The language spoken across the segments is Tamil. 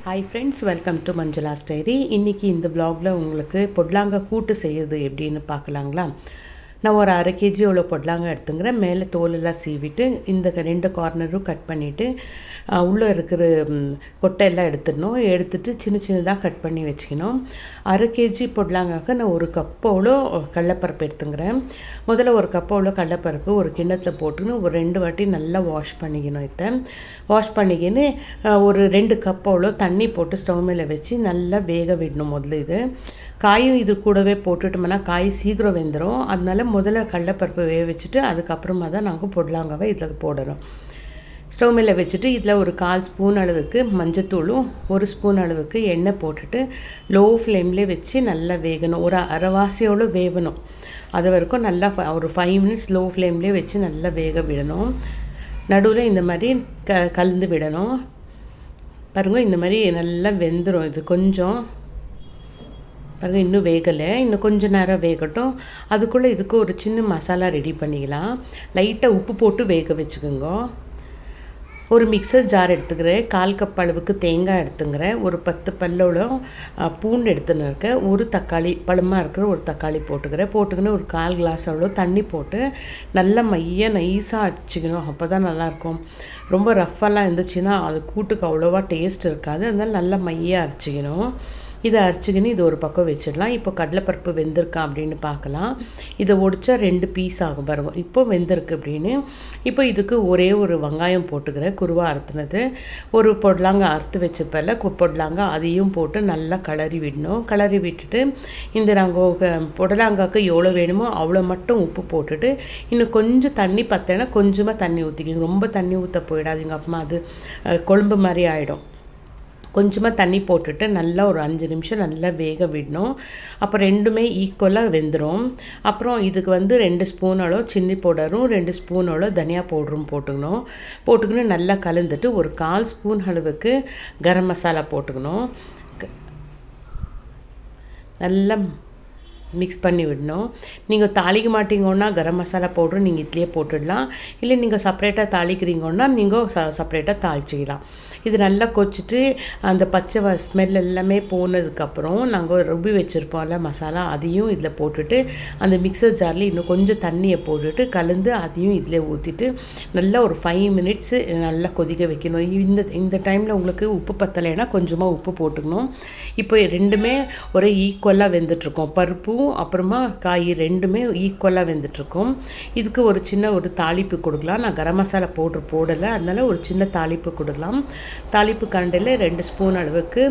Hi friends, welcome to Manjula's diary. இன்றைக்கி இந்த வ்ளாகில் உங்களுக்கு பொடலாங்காய் கூட்டு செய்யுது எப்படின்னு பார்க்கலாங்களா. நான் ஒரு 1/2 kg எவ்வளோ பொடலாங்காய் எடுத்துங்கிறேன். மேலே தோலெல்லாம் சீவிட்டு இந்த 2 கார்னரும் கட் பண்ணிவிட்டு உள்ளே இருக்கிற கொட்டையெல்லாம் எடுத்துட்டு சின்ன சின்னதாக கட் பண்ணி வச்சுக்கணும். 1/2 kg பொடலாங்காய்க்கு நான் 1 கப் அவ்வளோ கடலப்பருப்பு எடுத்துங்கிறேன். முதல்ல 1 கப் அவ்வளோ கடலப்பருப்பு ஒரு கிண்ணத்தில் போட்டுன்னு ஒரு 2 வாட்டி நல்லா வாஷ் பண்ணிக்கணும். வாஷ் பண்ணிக்கின்னு ஒரு 2 கப் அவ்வளோ தண்ணி போட்டு ஸ்டவ் மேலே வச்சு நல்லா வேக விடணும். முதல்ல இது காயும் இது கூடவே போட்டுட்டோம்னா காய் சீக்கிரம் வெந்துடும். அதனால முதல்ல கடலப்பருப்பு வேக வச்சுட்டு அதுக்கப்புறமா தான் நாங்கள் பொடலாங்காவை இதில் போடணும். ஸ்டவ் மேலே வச்சுட்டு இதில் ஒரு 1/4 ஸ்பூன் அளவுக்கு மஞ்சத்தூளும் 1 ஸ்பூன் அளவுக்கு எண்ணெய் போட்டுட்டு லோ ஃப்ளேம்லேயே வச்சு நல்லா வேகணும். ஒரு அரைவாசியோடு வேகணும். அது வரைக்கும் நல்லா ஒரு 5 மினிட்ஸ் லோ ஃப்ளேம்லேயே வச்சு நல்லா வேக விடணும். நடுவில் இந்த மாதிரி கலந்து விடணும். பாருங்கள், இந்த மாதிரி நல்லா வெந்துடும். இது கொஞ்சம் பாருங்கள், இன்னும் வேகலை. இன்னும் கொஞ்சம் நேரம் வேகட்டும். அதுக்குள்ளே இதுக்கு ஒரு சின்ன மசாலா ரெடி பண்ணிக்கலாம். லைட்டாக உப்பு போட்டு வேக வச்சுக்கோங்க. ஒரு மிக்சர் ஜார் எடுத்துக்கிறேன். 1/4 கப் அளவுக்கு தேங்காய் எடுத்துக்கிறேன். ஒரு 10 பல்லோட பூண்டு எடுத்துன்னு இருக்கேன். ஒரு தக்காளி, பழமாக இருக்கிற ஒரு தக்காளி போட்டுக்கின்னு ஒரு 1/4 கிளாஸ் அவ்வளோ தண்ணி போட்டு நல்லா நைஸாக அடிச்சிக்கணும். அப்போ தான் நல்லாயிருக்கும். ரொம்ப ரஃப்பெல்லாம் இருந்துச்சுன்னா அது கூட்டுக்கு அவ்வளோவா டேஸ்ட் இருக்காது. அதனால் நல்லா மையாக அரைச்சிக்கணும். இதை அரைச்சிக்கின்னு இது ஒரு பக்கம் வச்சிடலாம். இப்போ கடலைப்பருப்பு வெந்திருக்கா அப்படின்னு பார்க்கலாம். இதை ஒடிச்சா 2 பீஸ் ஆகும் பாருங்க. இப்போ வெந்திருக்கு அப்படின்னு. இப்போ இதுக்கு ஒரே ஒரு வெங்காயம் போட்டுக்கிறேன், குருவா அறுத்துனது. ஒரு பொடலாங்காய் அறுத்து வச்சுப்பல பொடலாங்காய் அதையும் போட்டு நல்லா கிளறி விடணும். கிளறி விட்டுட்டு இந்த நாங்கள் பொடலாங்காய்க்கு எவ்வளோ வேணுமோ அவ்வளோ மட்டும் உப்பு போட்டுட்டு இன்னும் கொஞ்சம் தண்ணி பத்தலைன்னா கொஞ்சமாக தண்ணி ஊற்றிக்கிங்க. ரொம்ப தண்ணி ஊற்ற போயிடாதீங்க, அப்புறமா அது குழம்பு மாதிரி ஆகிடும். கொஞ்சமாக தண்ணி போட்டுட்டு நல்லா ஒரு 5 நிமிஷம் நல்லா வேக விடணும். அப்போ ரெண்டுமே ஈக்குவலாக வெந்துடும். அப்புறம் இதுக்கு 2 ஸ்பூன் அளவு சில்லி பவுடரும் 2 ஸ்பூன் அளவு தனியா பவுடரும் போட்டுக்கணும் நல்லா கலந்துட்டு ஒரு 1/4 ஸ்பூன் அளவுக்கு கரம் மசாலா போட்டுக்கணும். நல்லா மிக்ஸ் பண்ணி விடணும். நீங்கள் தாளிக்க மாட்டீங்கன்னா கரம் மசாலா பவுடர் நீங்கள் இதுலேயே போட்டுடலாம். இல்லை நீங்கள் செப்பரேட்டாக தாளிக்கிறீங்கன்னா நீங்கள் செப்பரேட்டாக தாளிச்சிக்கலாம். இது நல்லா கொச்சிட்டு அந்த பச்சை ஸ்மெல் எல்லாமே போனதுக்கப்புறம் நாங்கள் ருபி வச்சுருப்போம்ல மசாலா, அதையும் இதில் போட்டுட்டு அந்த மிக்சர் ஜாரில் இன்னும் கொஞ்சம் தண்ணியை போட்டுட்டு கலந்து அதையும் இதில் ஊற்றிட்டு நல்லா ஒரு 5 மினிட்ஸ் நல்லா கொதிக்க வைக்கணும். இந்த டைமில் உங்களுக்கு உப்பு பத்தலைன்னா கொஞ்சமாக உப்பு போட்டுக்கணும். இப்போ ரெண்டுமே ஒரே ஈக்குவலாக வெந்துட்டுருக்கோம். பருப்பு அப்புறமா காய் ரெண்டுமே ஈக்குவலாக வெந்துட்டுருக்கோம். இதுக்கு ஒரு சின்ன ஒரு தாளிப்பு கொடுக்கலாம். நான் கரம் மசாலா பவுடர் போடலை, அதனால ஒரு சின்ன தாளிப்பு கொடுக்கலாம். தாளிப்பு கரண்டில் 2 ஸ்பூன் அளவுக்கு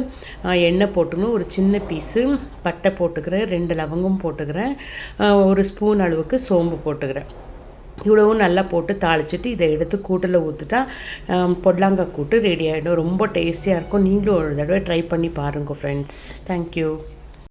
எண்ணெய் போட்டுக்கணும். ஒரு சின்ன பீஸு பட்டை போட்டுக்கிறேன், 2 லவங்கம் போட்டுக்கிறேன், ஒரு ஸ்பூன் அளவுக்கு சோம்பு போட்டுக்கிறேன். இவ்வளவும் நல்லா போட்டு தாளிச்சிட்டு இதை எடுத்து கூட்டில் ஊற்றிட்டா பொடலாங்காய் கூட்டு ரெடி ஆகிடும். ரொம்ப டேஸ்டியாக இருக்கும். நீங்களும் ஒரு தடவை ட்ரை பண்ணி பாருங்கள் ஃப்ரெண்ட்ஸ். தேங்க்யூ.